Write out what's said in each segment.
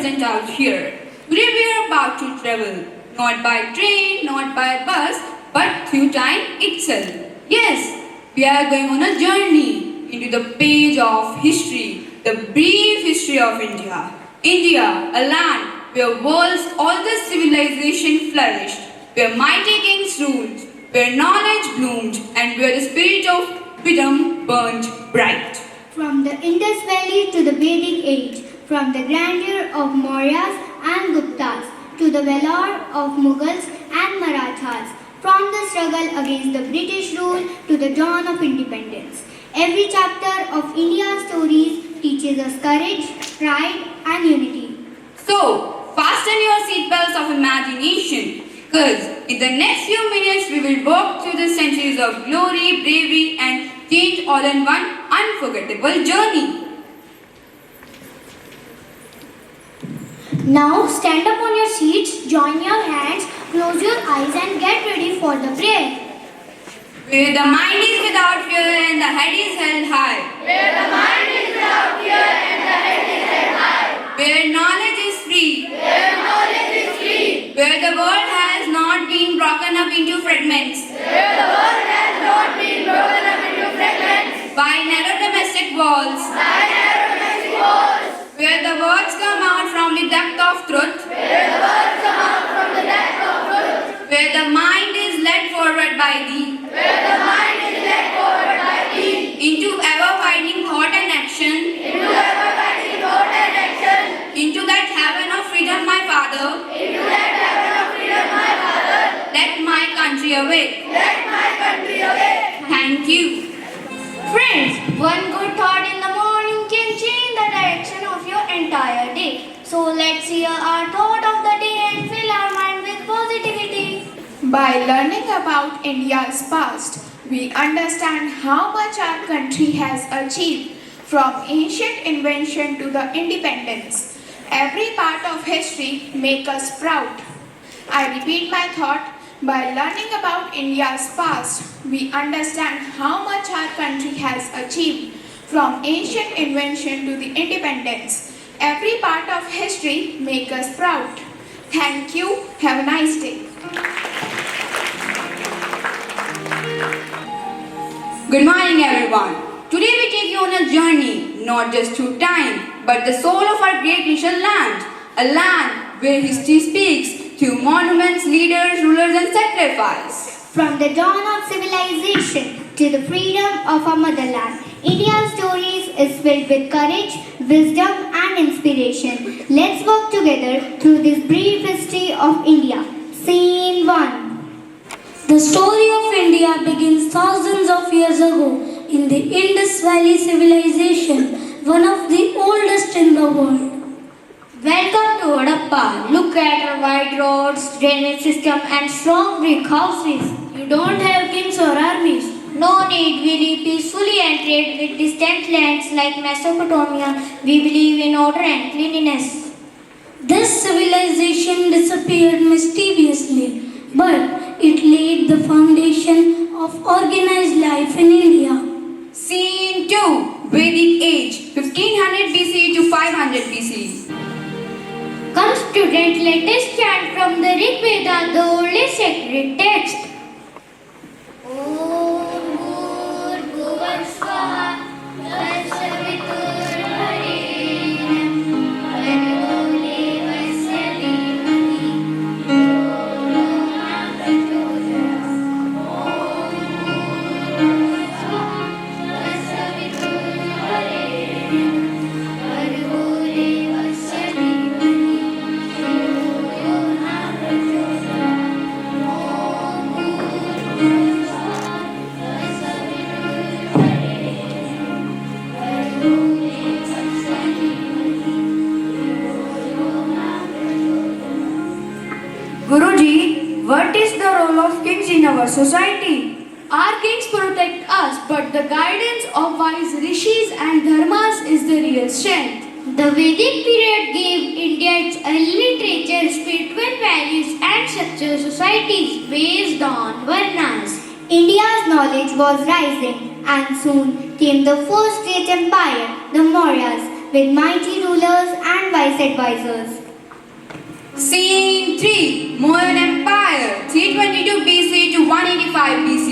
present out here. Today we are about to travel, not by train, not by bus, but through time itself. Yes, we are going on a journey into the page of history, the brief history of India. India, a land where world's oldest civilization flourished, where mighty kings ruled, where knowledge bloomed, and where the spirit of freedom burned bright. From the Indus Valley to the Vedic age, from the grandeur of Mauryas and Guptas to the valor of Mughals and Marathas, from the struggle against the British rule to the dawn of independence. Every chapter of India's stories teaches us courage, pride, and unity. So, fasten your seatbelts of imagination, because in the next few minutes we will walk through the centuries of glory, bravery, and change all in one unforgettable journey. Now stand up on your seats, join your hands, close your eyes and get ready for the prayer. Where the mind is without fear and the head is held high. Where the mind is without fear and the head is held high. Where knowledge is free. Where knowledge is free. Where the world has not been broken up into fragments. Where the world has not been broken up into fragments. By narrow domestic walls. By narrow domestic walls. Where the words come out from the depth of truth. Where the words come out from the depth of truth. Where the mind is led forward by thee. Where the mind is led forward by thee. Into ever-widening thought and action. Into ever-widening thought and action. Into that heaven of freedom, my Father. Into that heaven of freedom, my Father. Let my country awake. Let my country awake. Thank you. Friends, one good thought in the morning can change the direction of your entire day. So let's hear our thought of the day and fill our mind with positivity. By learning about India's past, we understand how much our country has achieved from ancient invention to the independence. Every part of history makes us proud. I repeat my thought. By learning about India's past, we understand how much our country has achieved from ancient invention to the independence. Every part of history makes us proud. Thank you. Have a nice day. Good morning, everyone. Today we take you on a journey, not just through time, but the soul of our great nation land. A land where history speaks through monuments, leaders, rulers, and sacrifice. From the dawn of civilization to the freedom of our motherland, India's stories is filled with courage, wisdom, and inspiration. Let's walk together through this brief history of India. Scene 1. The story of India begins thousands of years ago in the Indus Valley civilization, one of the oldest in the world. Welcome to Odappa. Look at our wide roads, drainage system, and strong brick houses. You don't have kings or armies. No need, we live peacefully and trade with distant lands like Mesopotamia. We believe in order and cleanliness. This civilization disappeared mysteriously, but it laid the foundation of organized life in India. Scene 2. Vedic Age, 1500 BC to 500 BC. Come student, let us chant from the Rig Veda, the oldest sacred text. Om Bhurbhuvaः Swaha Tatsavituर्vreण्यं Bhargo Devasya Dhimahi Yo No Prachodayat. Om Bhurbhuvaः Swaha Tatsavituर्vreण्yं Bhargo Devasya Dhimahi Yo No Prachodayat. Om Bhurbhuvaः Guruji, what is the role of kings in our society? Our kings protect us, but the guidance of wise rishis and dharmas is the real strength. The Vedic period gave India its early literature, spiritual values and structured societies based on Varnas. India's knowledge was rising and soon came the first great empire, the Mauryas, with mighty rulers and wise advisors. Scene 3. Mauryan Empire, 322 BC to 185 BC.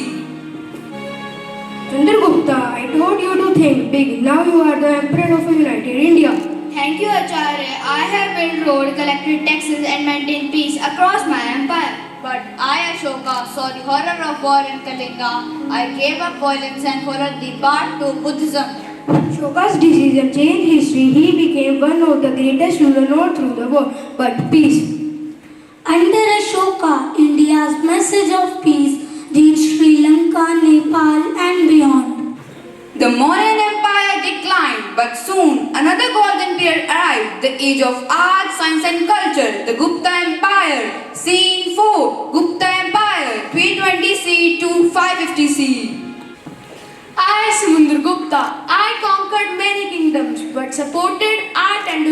Chandragupta, I told you to think big. Now you are the Emperor of United India. Thank you, Acharya. I have built road, collected taxes and maintained peace across my empire. But I, Ashoka, saw the horror of war in Kalinga. I gave up violence and followed the path to Buddhism. Ashoka's decision changed history. He became one of the greatest rulers not through the war, but peace. Under Ashoka, India's message of peace reached Sri Lanka, Nepal, and beyond. The Mauryan Empire declined, but soon another golden period arrived, the age of art, science and culture, the Gupta Empire. Scene 4, Gupta Empire, 320 CE to 550 CE. I, Samundra Gupta, I conquered many kingdoms, but supported art and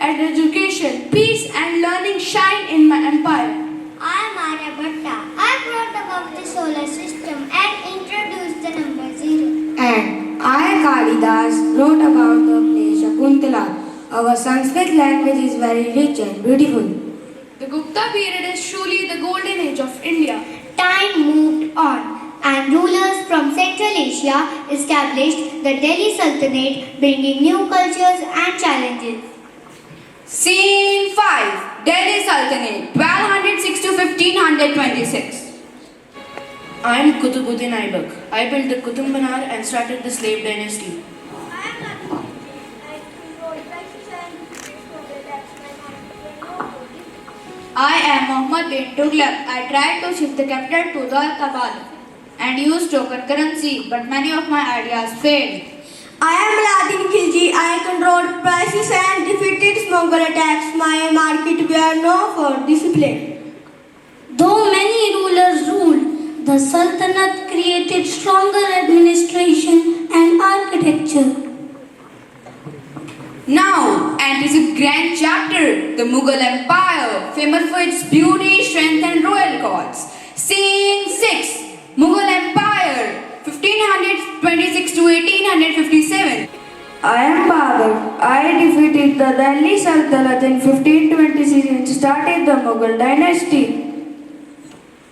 education, peace and learning shine in my empire. I am Aryabhatta. I brought about the solar system and introduced the number 0. And I, Kalidas, wrote about the place Shakuntala. Our Sanskrit language is very rich and beautiful. The Gupta period is truly the golden age of India. Time moved on, and rulers from Central Asia established the Delhi Sultanate, bringing new cultures and challenges. Scene 5, Delhi Sultanate, 1206 to 1526. I am Kutubuddin Aibak. I built the Qutub Minar and started the slave dynasty. I am Muhammad bin Tughlaq. I tried to shift the capital to Dwarkabad and used token currency, but many of my ideas failed. I am Aladin Khilji. I controlled prices and defeated Mongol attacks. My market were known for discipline. Though many rulers ruled, the Sultanate created stronger administration and architecture. Now enters a grand chapter, the Mughal Empire, famous for its beauty, strength and royal courts. Scene 6, Mughal Empire, 1526 to 1857. I am Babur. I defeated the Delhi Sultanate in 1526 and started the Mughal dynasty.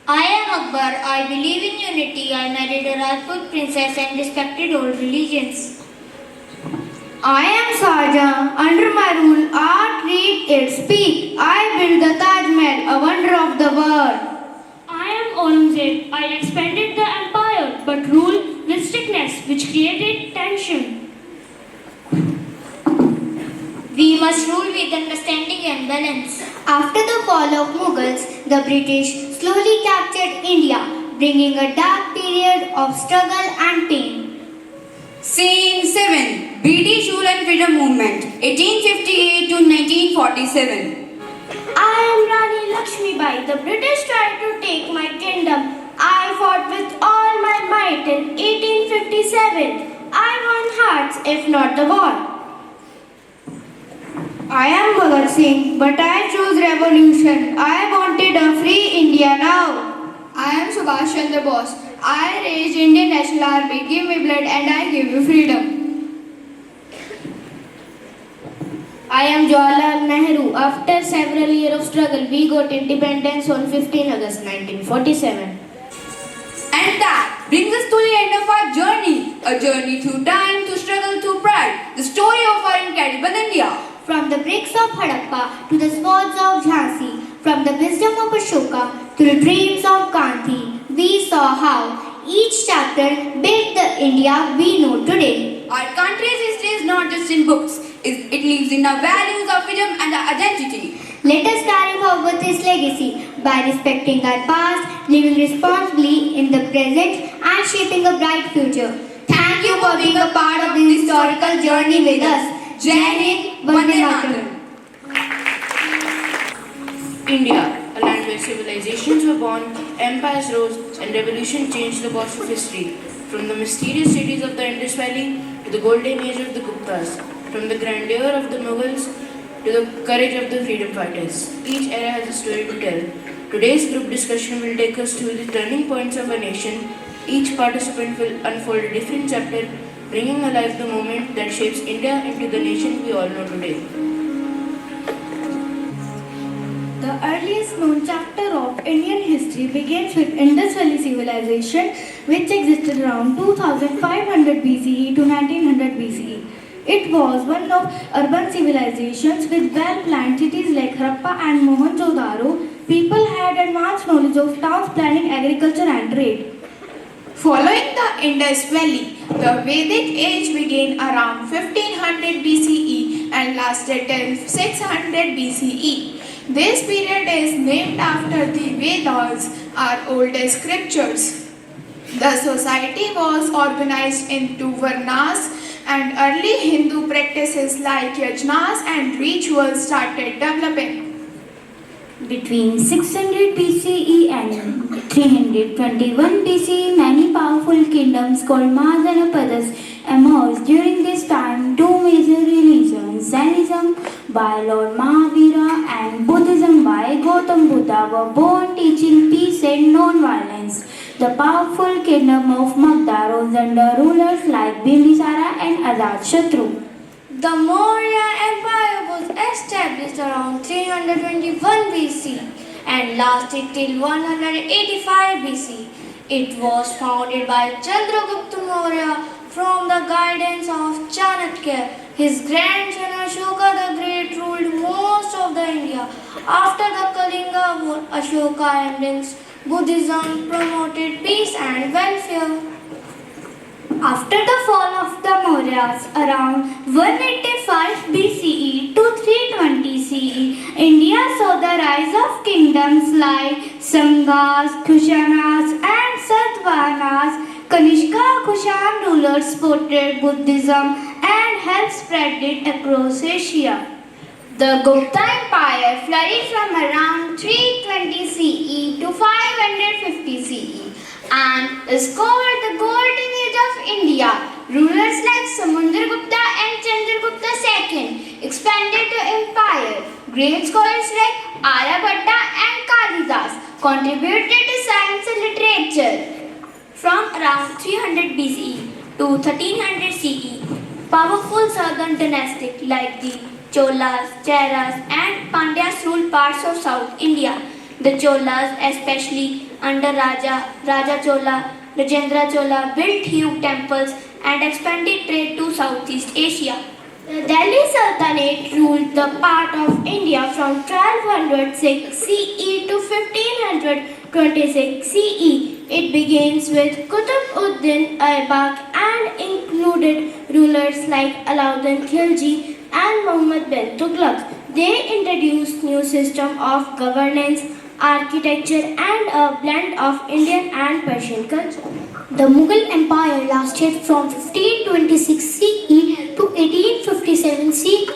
I am Akbar. I believe in unity. I married a Rajput princess and respected all religions. I am Shahjahan. Under my rule, art reached its peak. I built the Taj Mahal, a wonder of the world. I am Aurangzeb. I expanded the empire but ruled with strictness which created tension. We must rule with understanding and balance. After the fall of Mughals, the British slowly captured India, bringing a dark period of struggle and pain. Scene 7, British Rule and Freedom Movement, 1858 to 1947. I am Rani Lakshmibai. The British tried to take my kingdom. I fought with all my might in 1857. I won hearts if not the war. I am Bhagat Singh, but I chose revolution. I wanted a free India now. I am Subhash Chandra Bose. I raised Indian National Army. Give me blood and I give you freedom. I am Jawaharlal Nehru. After several years of struggle, we got independence on 15 August 1947. And that brings us to the end of our journey. A journey through time, through struggle, through pride. The story of our incredible India. From the bricks of Harappa to the swords of Jhansi, from the wisdom of Ashoka to the dreams of Gandhi, we saw how each chapter built the India we know today. Our country's history is not just in books. It lives in our values, our freedom and our identity. Let us carry forward this legacy by respecting our past, living responsibly in the present and shaping a bright future. Thank you for being a part of this historical journey with us. Jai Hind, Vande Mataram. India, a land where civilizations were born, empires rose, and revolution changed the course of history. From the mysterious cities of the Indus Valley to the golden age of the Guptas, from the grandeur of the Mughals to the courage of the freedom fighters. Each era has a story to tell. Today's group discussion will take us through the turning points of a nation. Each participant will unfold a different chapter bringing alive the moment that shapes India into the nation we all know today. The earliest known chapter of Indian history begins with Indus Valley Civilization, which existed around 2500 BCE to 1900 BCE. It was one of urban civilizations with well-planned cities like Harappa and Mohenjo-daro. People had advanced knowledge of towns planning, agriculture and trade. Following the Indus Valley, the Vedic age began around 1500 BCE and lasted till 600 BCE. This period is named after the Vedas, our oldest scriptures. The society was organized into Varnas, and early Hindu practices like yajnas and rituals started developing. Between 600 BCE and 321 BCE, many powerful kingdoms called Mahanapadas emerged. During this time, two major religions, Jainism by Lord Mahavira and Buddhism by Gautam Buddha, were born, teaching peace and non-violence. The powerful kingdom of Magda rose under rulers like Bindisara and Ajatashatru. The Maurya Empire was established around 321 BC and lasted till 185 BC. It was founded by Chandragupta Maurya from the guidance of Chanakya. His grandson Ashoka the Great ruled most of the India. After the Kalinga War, Ashoka embraced Buddhism, promoted peace and welfare. After the fall of the Mauryas around 185 BCE to 320 CE, India saw the rise of kingdoms like Sangas, Kushanas and Satavahanas. Kanishka Kushan rulers supported Buddhism and helped spread it across Asia. The Gupta Empire flourished from around 320 CE to 550 CE and is called the Golden Age of India. Rulers like Samundragupta and Chandragupta II expanded the empire. Great scholars like Aryabhatta and Kalidas contributed to science and literature. From around 300 BCE to 1300 CE, powerful southern dynasties like the Cholas, Cheras and Pandyas ruled parts of South India. The Cholas, especially under Raja Chola, Rajendra Chola, built huge temples and expanded trade to Southeast Asia. The Delhi Sultanate ruled the part of India from 1206 CE to 1526 CE. It begins with Qutb-ud-Din Aibak and included rulers like Alauddin Khilji and Muhammad bin Tughlaq. They introduced new system of governance, architecture and a blend of Indian and Persian culture. The Mughal Empire lasted from 1526 CE to 1857 CE.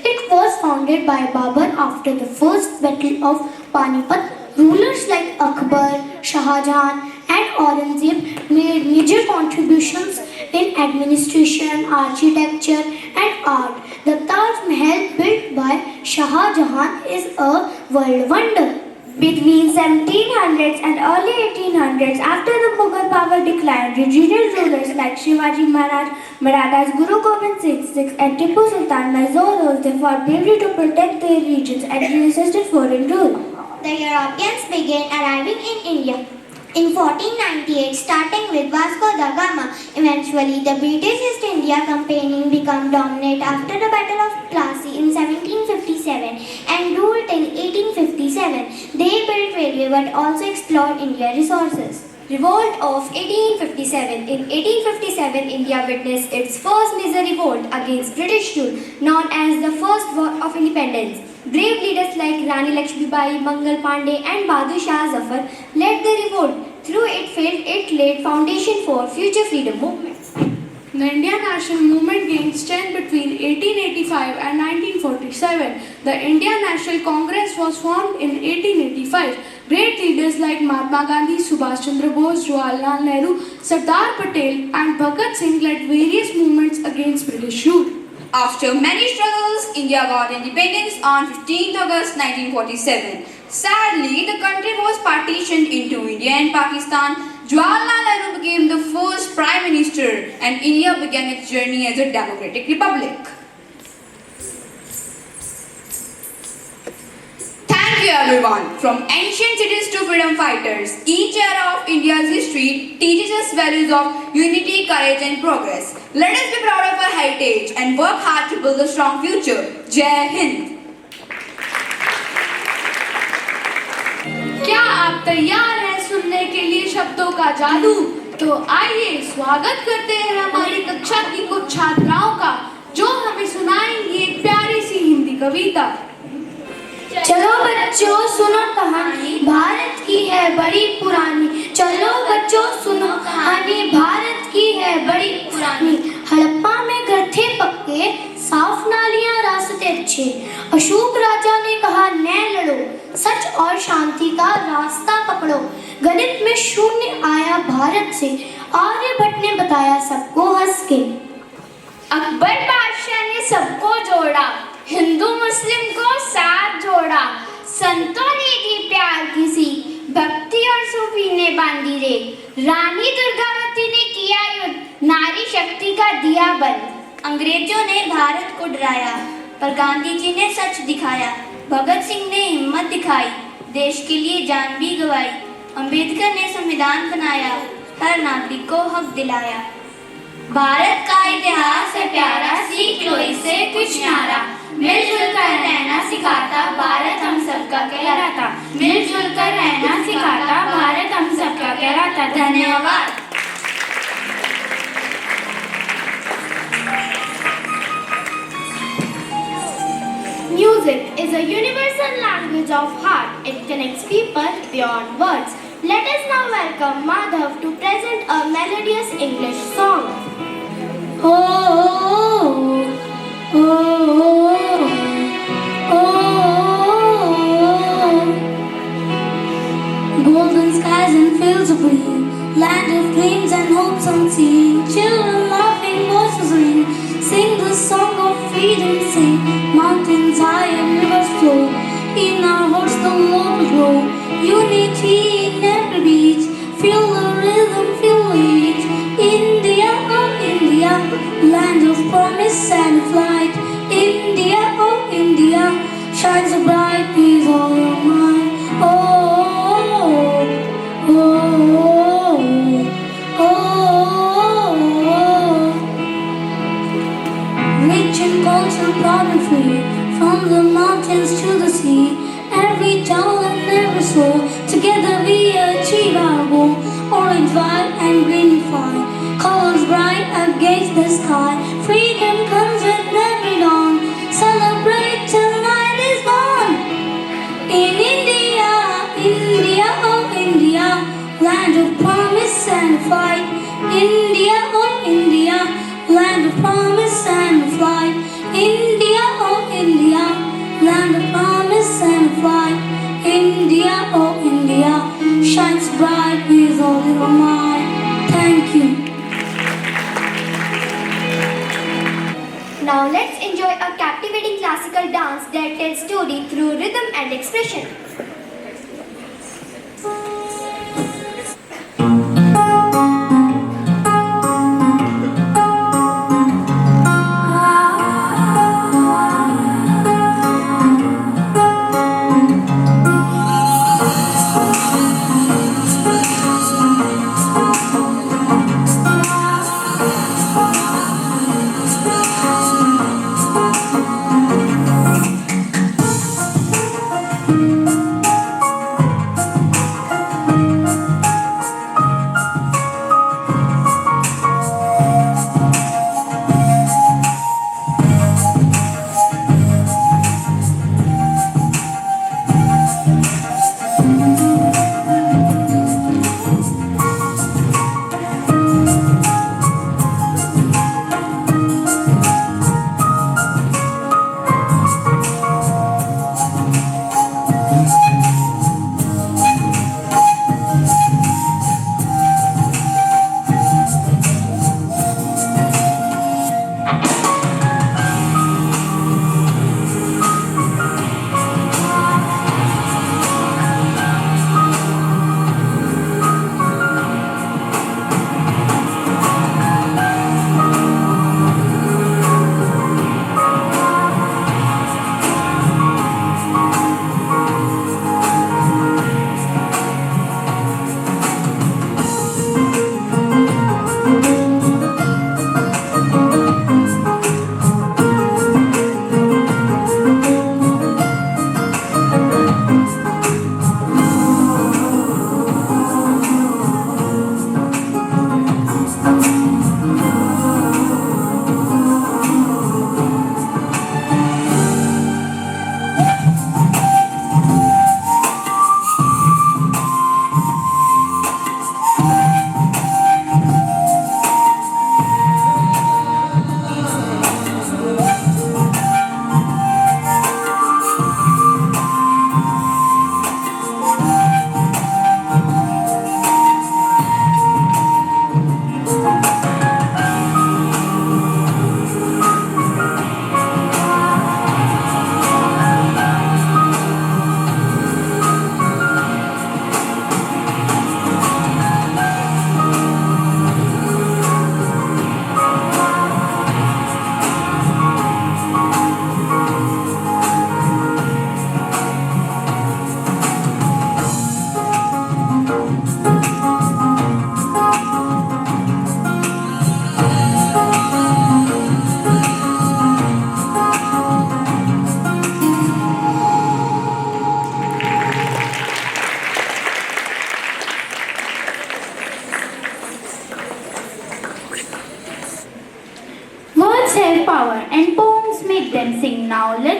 It was founded by Babur after the first battle of Panipat. Rulers like Akbar, Shah Jahan and Aurangzeb made major contributions in administration, architecture and art. The Taj Mahal built by Shah Jahan is a world wonder. Between 1700s and early 1800s, after the Mughal power declined, regional rulers like Shivaji Maharaj, Marathas Guru Gobind Singh and Tipu Sultan Mysore rose. They fought bravely to protect their regions and resisted foreign rule. The Europeans began arriving in India in 1498, starting with Vasco da Gama. Eventually, the British East India Company became dominant after the Battle of Plassey in 1757 and ruled till 1857. They built railway but also explored India's resources. Revolt of 1857. In 1857, India witnessed its first major revolt against British rule, known as the First War of Independence. Brave leaders like Rani Lakshmibai, Mangal Pandey and Bahadur Shah Zafar led the revolt. Through it laid foundation for future freedom movement. The Indian national movement gained strength between 1885 and 1947. The Indian National Congress was formed in 1885. Great leaders like Mahatma Gandhi, Subhash Chandra Bose, Jawaharlal Nehru, Sardar Patel and Bhagat Singh led various movements against British rule. After many struggles, India got independence on 15th August 1947. Sadly, the country was partitioned into India and Pakistan. Jawaharlal Nehru became the first Prime Minister and India began its journey as a democratic republic. Thank you everyone. From ancient cities to freedom fighters, each era of India's history teaches us values of unity, courage and progress. Let us be proud of our heritage and work hard to build a strong future. Jai Hind. क्या आप तैयार हैं सुनने के लिए शब्दों का जादू? तो आइए स्वागत करते हैं हमारी कक्षा की कुछ छात्राओं का, जो हमें सुनाएंगी एक प्यारी सी हिंदी कविता। चलो बच्चों सुनो कहानी, भारत की है बड़ी पुरानी। चलो बच्चों सुनो कहानी, भारत की है बड़ी पुरानी। हड़प्पा में घर थे पक्के, साफ नालियां रास्ते अच्छे। अशोक राजा ने कहा न लड़ो, सच और शांति का रास्ता पकड़ो। गणित में शून्य आया भारत से, आर्यभट्ट ने बताया सबको हंस के। अकबर बादशाह ने सबको जोड़ा, हिंदू मुस्लिम को साथ जोड़ा। संतों ने दी प्यार की सीख, भक्ति और सूफी ने बांधी रे। रानी दुर्गावती ने किया युद्ध, नारी शक्ति का दिया बल। अंग्रेजों ने भारत को डराया, पर गांधी जी ने सच दिखाया। भगत सिंह ने हिम्मत दिखाई, देश के लिए जान भी गंवाई। अंबेडकर ने संविधान बनाया, हर नागरिक को हक दिलाया। भारत का इतिहास है प्यारा, सीख लो इससे कुछ न्यारा। मिलजुल कर रहना सिखाता, भारत हम सबका कहलाता। मिलजुल कर रहना सिखाता, भारत हम सबका कहलाता। धन्यवाद। Music is a universal language of heart. It connects people beyond words. Let us now welcome Madhav to present a melodious English song. Oh, oh, oh, oh, oh. Golden skies and fields of green, land of dreams and hopes unseen. Children laughing, voices ring, sing the song of freedom, sing. Mountains high and rivers flow, in our hearts the love will grow. Unity in every beat, feel the rhythm, feel it. India, oh India, land of promise and flight. India, oh India, shines so bright with all your mind. Oh, oh, oh, oh, oh. Rich in culture, proud and free, from the mountains to the sea. Every town and every soul, together we achieve our goal. Orange, white and green fire, colors bright against the sky. Freedom comes with every dawn, celebrate till night is gone. In India, India, oh India, land of promise and fight. India, oh India, land of promise and flight. India, oh India, land of promise and flight. India, oh India, shines bright with all your might. Thank you. Now let's enjoy a captivating classical dance that tells story through rhythm and expression.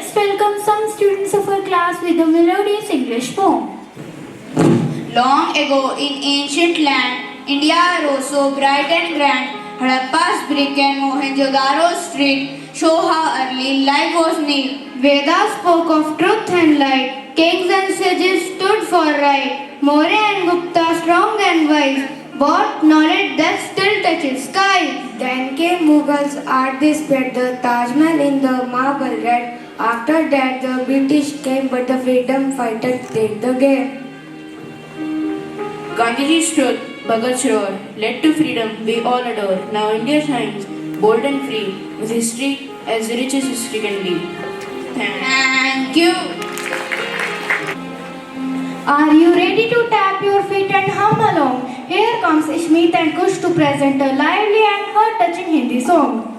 let's welcome some students of our class with a melodious English poem. Long ago in ancient land, India rose so bright and grand. Harappa's brick and Mohenjo-daro street show how early life was new. Vedas spoke of truth and light. Kings and sages stood for right. Maurya and Gupta strong and wise. Bought knowledge that still touches skies. Then came Mughals, art they spread the Taj Mahal in the marble red. After that the British came, but the freedom fighters played the game. Gandhiji stood, Bhagat roared, led to freedom we all adore. Now India shines, bold and free, with history as rich as history can be. Thank you. Are you ready to tap your feet and hum along? Here comes Ishmeet and Kush to present a lively and heart-touching Hindi song.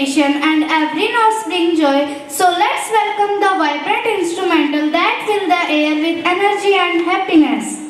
celebration and every note brings joy. So let's welcome the vibrant instrumental that fill the air with energy and happiness.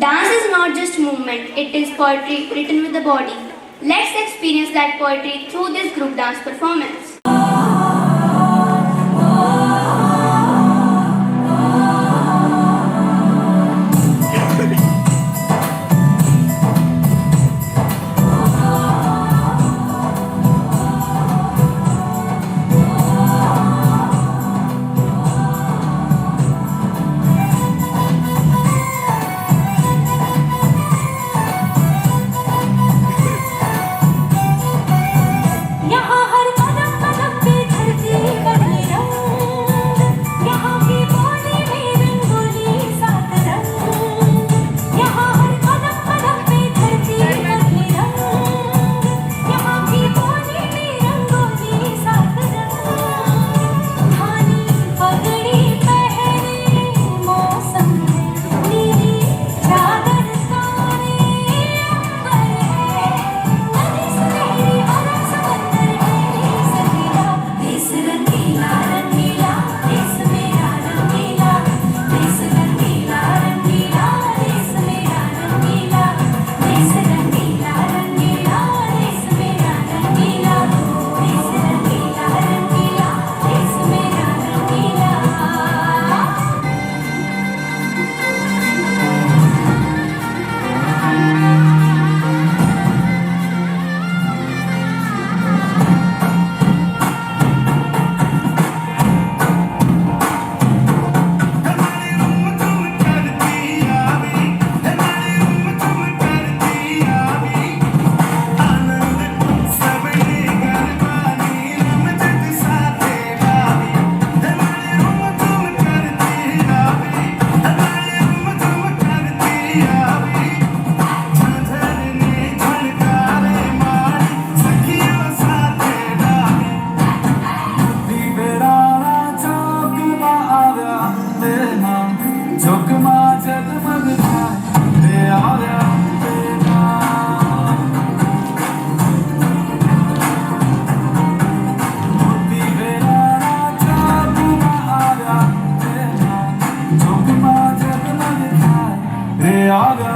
Dance is not just movement, it is poetry written with the body. Let's experience that poetry through this group dance performance. यहाँ हर कदम कदम पे धरती बदले रंग, यहाँ की बोली में रंगोली सात रंग। यहाँ हर कदम कदम पे धरती बदले रंग, यहाँ की बोली में रंगोली सात रंग। धानी पगड़ी पहने मौसम है, नीली चादर सारे अंबर है, नदी सुनहरी और समंदर है सजीला। देश रंगीला रंगीला, देश मेरा रंगीला, देश रंगीला रंगीला, देश मेरा रंगीला, देश रंगीला रंगीला, देश मेरा रंगीला, देश रंगीला रंगीला, देश मेरा रंगीला। Yeah.